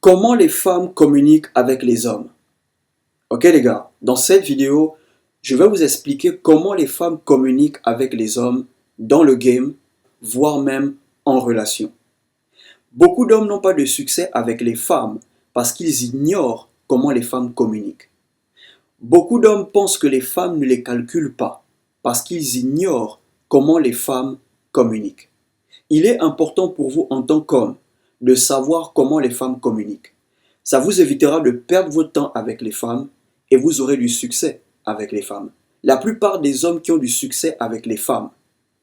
Comment les femmes communiquent avec les hommes? Ok les gars, dans cette vidéo, je vais vous expliquer comment les femmes communiquent avec les hommes dans le game, voire même en relation. Beaucoup d'hommes n'ont pas de succès avec les femmes parce qu'ils ignorent comment les femmes communiquent. Beaucoup d'hommes pensent que les femmes ne les calculent pas parce qu'ils ignorent comment les femmes communiquent. Il est important pour vous en tant qu'homme de savoir comment les femmes communiquent. Ça vous évitera de perdre votre temps avec les femmes et vous aurez du succès avec les femmes. La plupart des hommes qui ont du succès avec les femmes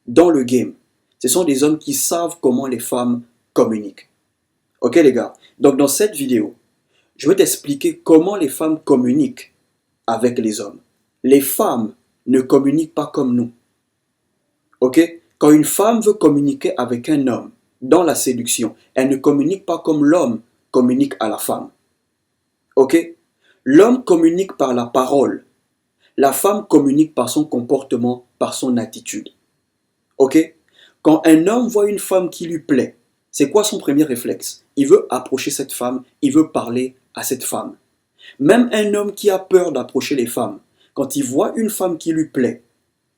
dans le game, ce sont des hommes qui savent comment les femmes communiquent. Ok les gars, donc dans cette vidéo, je vais t'expliquer comment les femmes communiquent avec les hommes. Les femmes ne communiquent pas comme nous. Ok? Quand une femme veut communiquer avec un homme dans la séduction, elle ne communique pas comme l'homme communique à la femme. Ok? L'homme communique par la parole. La femme communique par son comportement, par son attitude. Ok? Quand un homme voit une femme qui lui plaît, c'est quoi son premier réflexe? Il veut approcher cette femme, il veut parler à cette femme. Même un homme qui a peur d'approcher les femmes, quand il voit une femme qui lui plaît,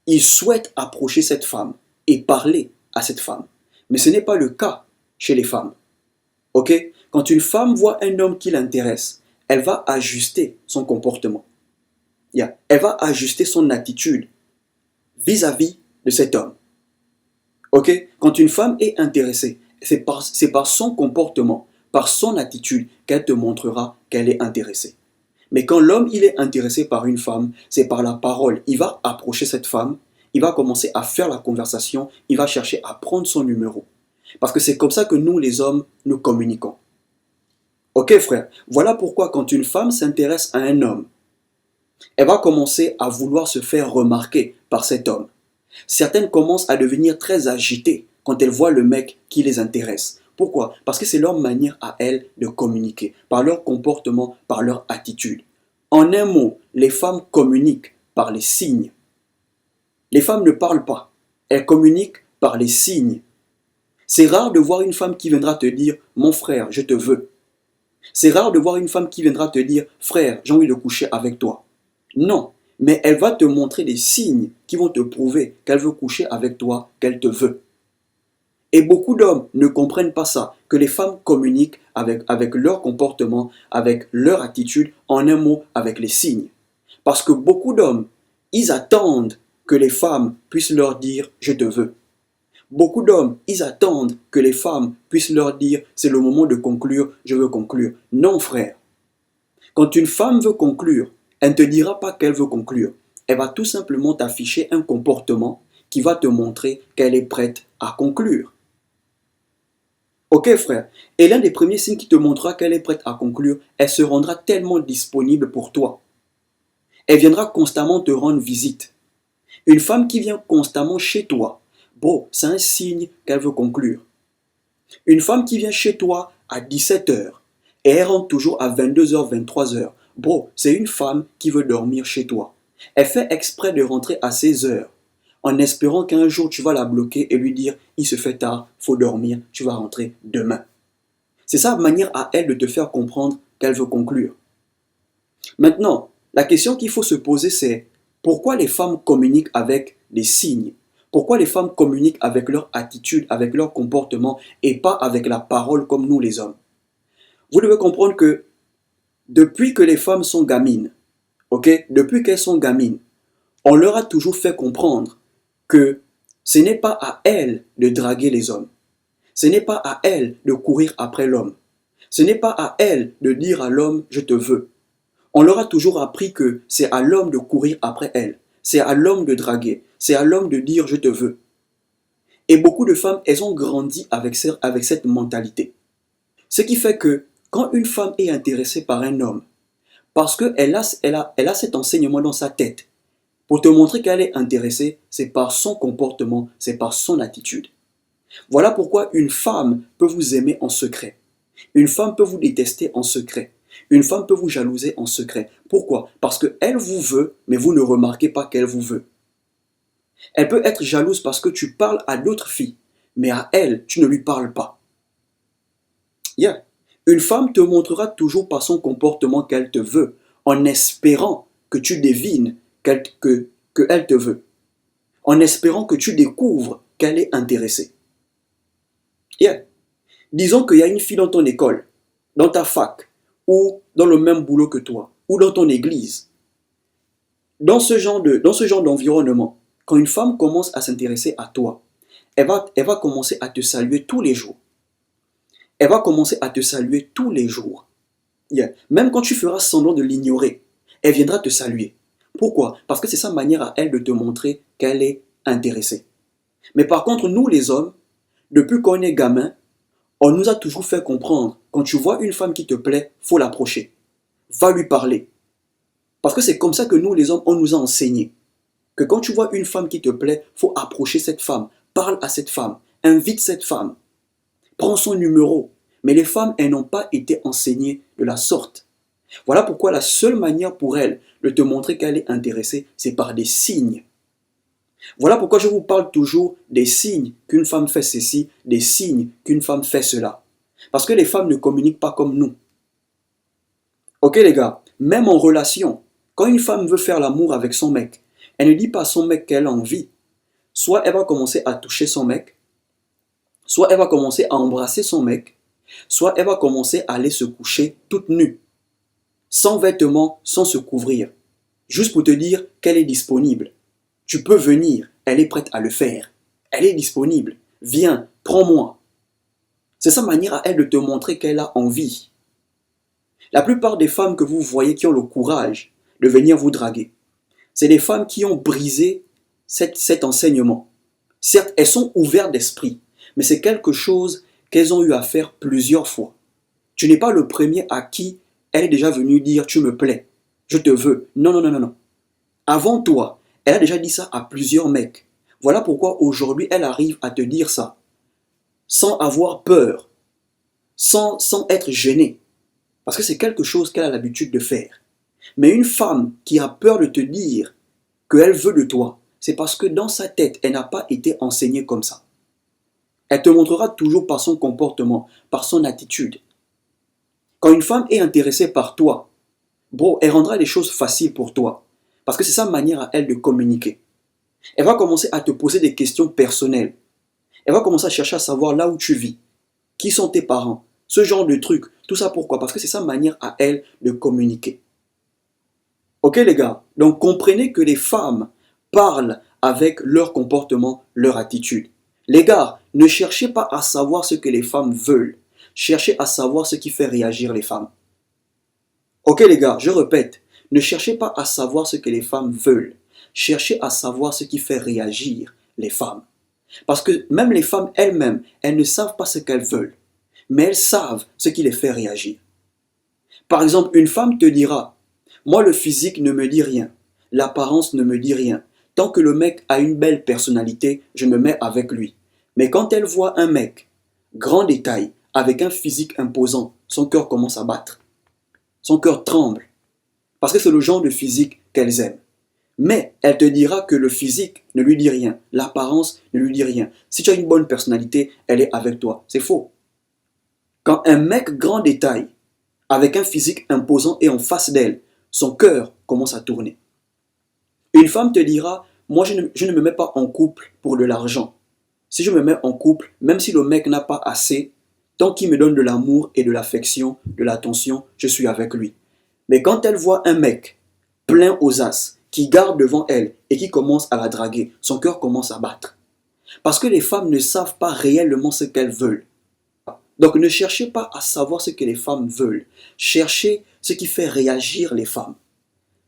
il souhaite approcher cette femme et parler à cette femme. Mais ce n'est pas le cas chez les femmes. Ok? Quand une femme voit un homme qui l'intéresse, elle va ajuster son comportement. Elle va ajuster son attitude vis-à-vis de cet homme. Ok? Quand une femme est intéressée, c'est par son comportement, par son attitude qu'elle te montrera qu'elle est intéressée. Mais quand l'homme il est intéressé par une femme, c'est par la parole. Il va approcher cette femme, il va commencer à faire la conversation, il va chercher à prendre son numéro. Parce que c'est comme ça que nous les hommes, nous communiquons. Ok frère, voilà pourquoi quand une femme s'intéresse à un homme, elle va commencer à vouloir se faire remarquer par cet homme. Certaines commencent à devenir très agitées quand elles voient le mec qui les intéresse. Pourquoi? Parce que c'est leur manière à elles de communiquer, par leur comportement, par leur attitude. En un mot, les femmes communiquent par les signes. Les femmes ne parlent pas, elles communiquent par les signes. C'est rare de voir une femme qui viendra te dire « Mon frère, je te veux ». C'est rare de voir une femme qui viendra te dire « Frère, j'ai envie de coucher avec toi ». Non, mais elle va te montrer des signes qui vont te prouver qu'elle veut coucher avec toi, qu'elle te veut. Et beaucoup d'hommes ne comprennent pas ça, que les femmes communiquent avec leur comportement, avec leur attitude, en un mot, avec les signes. Parce que beaucoup d'hommes, ils attendent que les femmes puissent leur dire « je te veux ». Beaucoup d'hommes, ils attendent que les femmes puissent leur dire « c'est le moment de conclure, je veux conclure ». Non frère, quand une femme veut conclure, elle ne te dira pas qu'elle veut conclure. Elle va tout simplement t'afficher un comportement qui va te montrer qu'elle est prête à conclure. Ok frère, et l'un des premiers signes qui te montrera qu'elle est prête à conclure, elle se rendra tellement disponible pour toi. Elle viendra constamment te rendre visite. Une femme qui vient constamment chez toi, bro, c'est un signe qu'elle veut conclure. Une femme qui vient chez toi à 17h et elle rentre toujours à 22h, 23h, bro, c'est une femme qui veut dormir chez toi. Elle fait exprès de rentrer à 16h en espérant qu'un jour tu vas la bloquer et lui dire « il se fait tard, faut dormir, tu vas rentrer demain ». C'est sa manière à elle de te faire comprendre qu'elle veut conclure. Maintenant, la question qu'il faut se poser c'est pourquoi les femmes communiquent avec des signes? Pourquoi les femmes communiquent avec leur attitude, avec leur comportement et pas avec la parole comme nous les hommes? Vous devez comprendre que depuis que les femmes sont gamines, ok, depuis qu'elles sont gamines, on leur a toujours fait comprendre que ce n'est pas à elles de draguer les hommes. Ce n'est pas à elles de courir après l'homme. Ce n'est pas à elles de dire à l'homme « je te veux ». On leur a toujours appris que c'est à l'homme de courir après elle. C'est à l'homme de draguer. C'est à l'homme de dire « je te veux ». Et beaucoup de femmes, elles ont grandi avec cette mentalité. Ce qui fait que quand une femme est intéressée par un homme, parce qu'elle a cet enseignement dans sa tête, pour te montrer qu'elle est intéressée, c'est par son comportement, c'est par son attitude. Voilà pourquoi une femme peut vous aimer en secret. Une femme peut vous détester en secret. Une femme peut vous jalouser en secret. Pourquoi? Parce qu'elle vous veut, mais vous ne remarquez pas qu'elle vous veut. Elle peut être jalouse parce que tu parles à d'autres filles, mais à elle, tu ne lui parles pas. Yeah. Une femme te montrera toujours par son comportement qu'elle te veut, en espérant que tu devines qu'elle te veut, en espérant que tu découvres qu'elle est intéressée. Yeah. Disons qu'il y a une fille dans ton école, dans ta fac, ou dans le même boulot que toi, ou dans ton église. Dans ce genre d'environnement, quand une femme commence à s'intéresser à toi, elle va commencer à te saluer tous les jours. Elle va commencer à te saluer tous les jours. Yeah. Même quand tu feras semblant de l'ignorer, elle viendra te saluer. Pourquoi? Parce que c'est sa manière à elle de te montrer qu'elle est intéressée. Mais par contre, nous les hommes, depuis qu'on est gamin, on nous a toujours fait comprendre, quand tu vois une femme qui te plaît, faut l'approcher. Va lui parler. Parce que c'est comme ça que nous les hommes, on nous a enseigné. Que quand tu vois une femme qui te plaît, faut approcher cette femme. Parle à cette femme. Invite cette femme. Prends son numéro. Mais les femmes, elles n'ont pas été enseignées de la sorte. Voilà pourquoi la seule manière pour elles de te montrer qu'elle est intéressée, c'est par des signes. Voilà pourquoi je vous parle toujours des signes qu'une femme fait ceci, des signes qu'une femme fait cela. Parce que les femmes ne communiquent pas comme nous. Ok les gars, même en relation, quand une femme veut faire l'amour avec son mec, elle ne dit pas à son mec qu'elle a envie. Soit elle va commencer à toucher son mec, soit elle va commencer à embrasser son mec, soit elle va commencer à aller se coucher toute nue, sans vêtements, sans se couvrir, juste pour te dire qu'elle est disponible. Tu peux venir, elle est prête à le faire. Elle est disponible. Viens, prends-moi. C'est sa manière à elle de te montrer qu'elle a envie. La plupart des femmes que vous voyez qui ont le courage de venir vous draguer, c'est des femmes qui ont brisé cet enseignement. Certes, elles sont ouvertes d'esprit, mais c'est quelque chose qu'elles ont eu à faire plusieurs fois. Tu n'es pas le premier à qui elle est déjà venue dire « tu me plais, je te veux ». Non, non, non, non, non. Avant toi, elle a déjà dit ça à plusieurs mecs. Voilà pourquoi aujourd'hui, elle arrive à te dire ça. Sans avoir peur. Sans être gênée. Parce que c'est quelque chose qu'elle a l'habitude de faire. Mais une femme qui a peur de te dire qu'elle veut de toi, c'est parce que dans sa tête, elle n'a pas été enseignée comme ça. Elle te montrera toujours par son comportement, par son attitude. Quand une femme est intéressée par toi, bro, elle rendra les choses faciles pour toi. Parce que c'est sa manière à elle de communiquer. Elle va commencer à te poser des questions personnelles. Elle va commencer à chercher à savoir là où tu vis. Qui sont tes parents? Ce genre de trucs. Tout ça pourquoi? Parce que c'est sa manière à elle de communiquer. Ok les gars? Donc comprenez que les femmes parlent avec leur comportement, leur attitude. Les gars, ne cherchez pas à savoir ce que les femmes veulent. Cherchez à savoir ce qui fait réagir les femmes. Ok les gars, je répète. Ne cherchez pas à savoir ce que les femmes veulent. Cherchez à savoir ce qui fait réagir les femmes. Parce que même les femmes elles-mêmes, elles ne savent pas ce qu'elles veulent. Mais elles savent ce qui les fait réagir. Par exemple, une femme te dira, moi le physique ne me dit rien, l'apparence ne me dit rien. Tant que le mec a une belle personnalité, je me mets avec lui. Mais quand elle voit un mec, grand détail, avec un physique imposant, son cœur commence à battre. Son cœur tremble. Parce que c'est le genre de physique qu'elles aiment. Mais elle te dira que le physique ne lui dit rien, l'apparence ne lui dit rien. Si tu as une bonne personnalité, elle est avec toi. C'est faux. Quand un mec grand détail, avec un physique imposant et en face d'elle, son cœur commence à tourner. Une femme te dira, moi je ne me mets pas en couple pour de l'argent. Si je me mets en couple, même si le mec n'a pas assez, tant qu'il me donne de l'amour et de l'affection, de l'attention, je suis avec lui. Mais quand elle voit un mec plein aux as, qui garde devant elle et qui commence à la draguer, son cœur commence à battre. Parce que les femmes ne savent pas réellement ce qu'elles veulent. Donc ne cherchez pas à savoir ce que les femmes veulent. Cherchez ce qui fait réagir les femmes.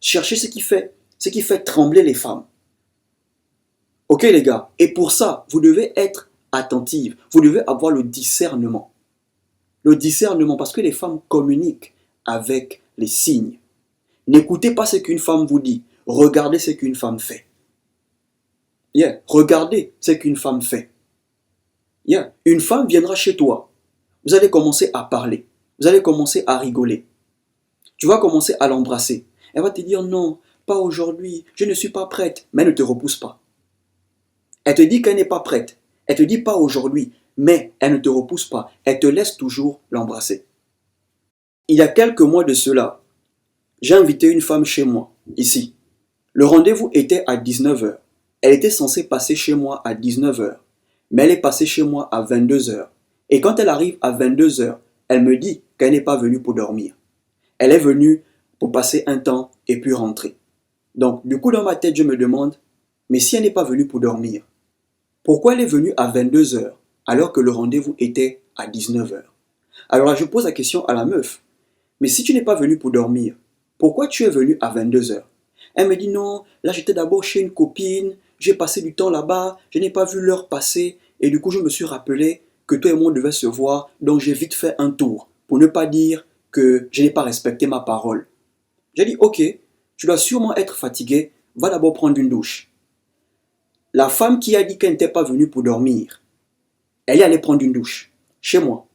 Cherchez ce qui fait trembler les femmes. Ok les gars? Et pour ça, vous devez être attentive. Vous devez avoir le discernement. Le discernement parce que les femmes communiquent avec les signes. N'écoutez pas ce qu'une femme vous dit. Regardez ce qu'une femme fait. Yeah. Regardez ce qu'une femme fait. Yeah. Une femme viendra chez toi. Vous allez commencer à parler. Vous allez commencer à rigoler. Tu vas commencer à l'embrasser. Elle va te dire non, pas aujourd'hui, je ne suis pas prête. Mais elle ne te repousse pas. Elle te dit qu'elle n'est pas prête. Elle te dit pas aujourd'hui, mais elle ne te repousse pas. Elle te laisse toujours l'embrasser. Il y a quelques mois de cela, j'ai invité une femme chez moi, ici. Le rendez-vous était à 19 heures. Elle était censée passer chez moi à 19 heures, mais elle est passée chez moi à 22 heures. Et quand elle arrive à 22 heures, elle me dit qu'elle n'est pas venue pour dormir. Elle est venue pour passer un temps et puis rentrer. Donc, du coup, dans ma tête, je me demande, mais si elle n'est pas venue pour dormir, pourquoi elle est venue à 22 heures alors que le rendez-vous était à 19 heures? Alors là, je pose la question à la meuf, mais si tu n'es pas venu pour dormir, pourquoi tu es venu à 22 heures? Elle me dit non, là j'étais d'abord chez une copine, j'ai passé du temps là-bas, je n'ai pas vu l'heure passer, et du coup je me suis rappelé que toi et moi on devait se voir, donc j'ai vite fait un tour, pour ne pas dire que je n'ai pas respecté ma parole. J'ai dit ok, tu dois sûrement être fatigué, va d'abord prendre une douche. La femme qui a dit qu'elle n'était pas venue pour dormir, elle est allée prendre une douche, chez moi.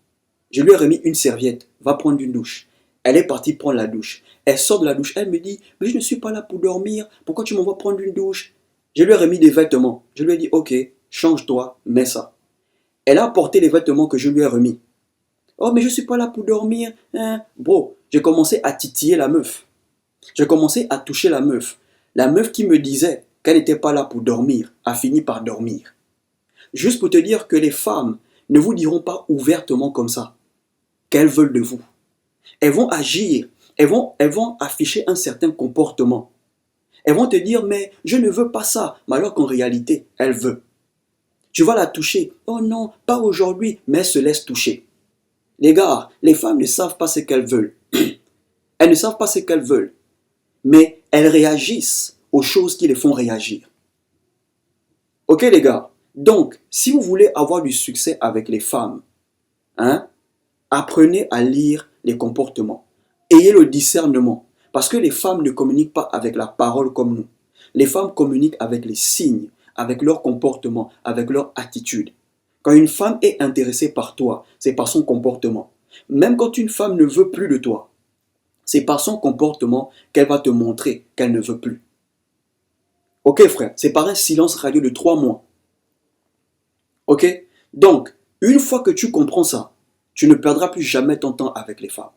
Je lui ai remis une serviette, va prendre une douche. Elle est partie prendre la douche. Elle sort de la douche, elle me dit, mais je ne suis pas là pour dormir, pourquoi tu m'envoies prendre une douche? Je lui ai remis des vêtements. Je lui ai dit, ok, change-toi, mets ça. Elle a porté les vêtements que je lui ai remis. Oh, mais je ne suis pas là pour dormir. Hein? Bro, j'ai commencé à titiller la meuf. J'ai commencé à toucher la meuf. La meuf qui me disait qu'elle n'était pas là pour dormir a fini par dormir. Juste pour te dire que les femmes ne vous diront pas ouvertement comme ça qu'elles veulent de vous. Elles vont agir, elles vont afficher un certain comportement. Elles vont te dire, mais je ne veux pas ça, mais alors qu'en réalité, elle veut. Tu vas la toucher. Oh non, pas aujourd'hui, mais elle se laisse toucher. Les gars, les femmes ne savent pas ce qu'elles veulent. Elles ne savent pas ce qu'elles veulent, mais elles réagissent aux choses qui les font réagir. Ok les gars, donc si vous voulez avoir du succès avec les femmes, hein, apprenez à lire les comportements. Ayez le discernement. Parce que les femmes ne communiquent pas avec la parole comme nous. Les femmes communiquent avec les signes, avec leur comportement, avec leur attitude. Quand une femme est intéressée par toi, c'est par son comportement. Même quand une femme ne veut plus de toi, c'est par son comportement qu'elle va te montrer qu'elle ne veut plus. Ok frère, c'est par un silence radio de 3 mois. Ok? Donc, une fois que tu comprends ça, tu ne perdras plus jamais ton temps avec les femmes.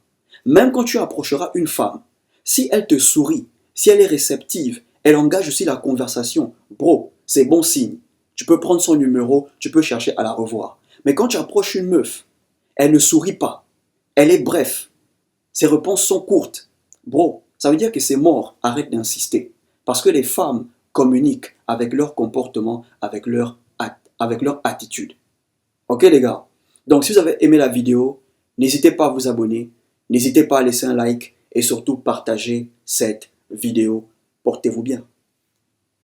Même quand tu approcheras une femme, si elle te sourit, si elle est réceptive, elle engage aussi la conversation, bro, c'est bon signe. Tu peux prendre son numéro, tu peux chercher à la revoir. Mais quand tu approches une meuf, elle ne sourit pas, elle est bref, ses réponses sont courtes, bro, ça veut dire que c'est mort, arrête d'insister. Parce que les femmes communiquent avec leur comportement, avec leur attitude. Ok les gars? Donc si vous avez aimé la vidéo, n'hésitez pas à vous abonner, n'hésitez pas à laisser un like et surtout partager cette vidéo. Portez-vous bien.